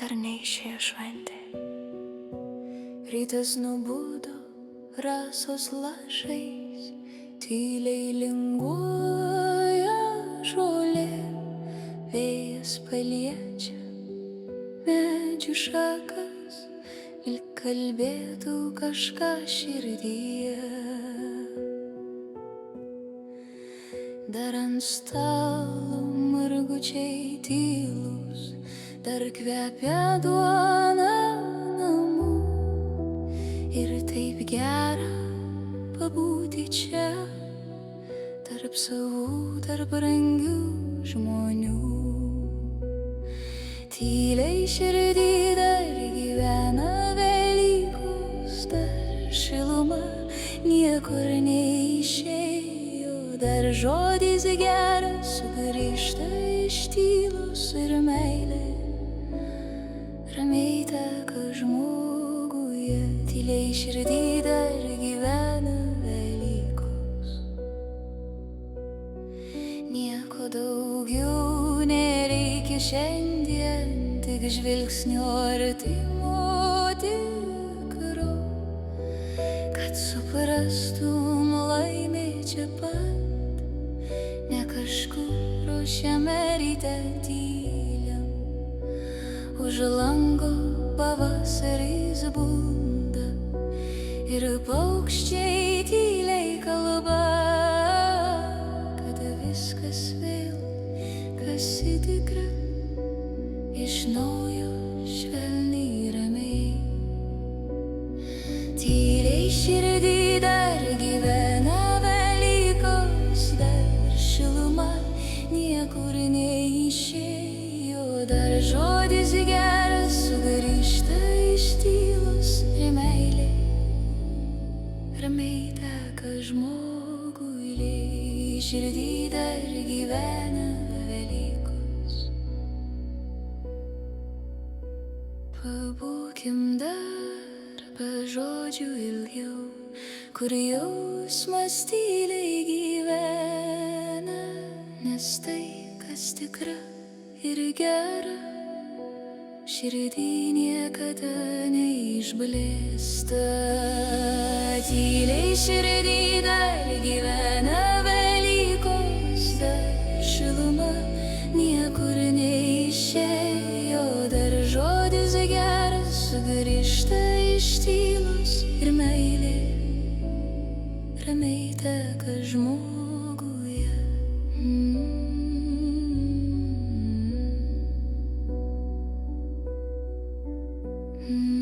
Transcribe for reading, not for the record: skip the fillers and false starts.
dar neišėjo šventė. Rytas nubudo rasos lašais, tyliai linguoja žolė, vėjas paliečia medžių šakas, lyg kalbėtų kažką širdyje. Dar ant stalo margučiai tylus, dar kvepia duona namų. Ir taip gera pabūti čia, tarp savų, tarp brangių žmonių. Tyliai širdį dar gyvena Velykos, dar šiluma niekur neišėjo. Dar žodis geras sugrįžta iš tylos ir meilė ramiai teka žmoguje. Tyliai širdį dar gyvena Velykos. Nieko daugiau nereikia šiandien, tik žvilgsnio artimo tikro, kad suprastum laimė čia pat. Ne kažkur ruošiame ryte tyliam, už lango pavasaris bunda ir paukščiai tyliai kalba, kad viskas vėl, kas tikra, iš naujo švelniai ramiai. Tyliai širdį dar gyvena Velykos, dar šiluma niekur neišėjo. Dar žodis geras sugrįžta iš tylos ir meilė ramiai teka žmoguje. Širdį dar gyvena Velykos. Pabūkim dar be žodžių ilgiau, kur jausmas tyliai gyvena, nes tai, kas tikra ir gera, širdį niekada neišblėsta. Tyliai širdį dar gyvena Velykos, dar šiluma niekur neišėjo. Dar žodis geras sugrįžta iš tylos ir meilė ramiai teka žmoguje. Mm-hmm.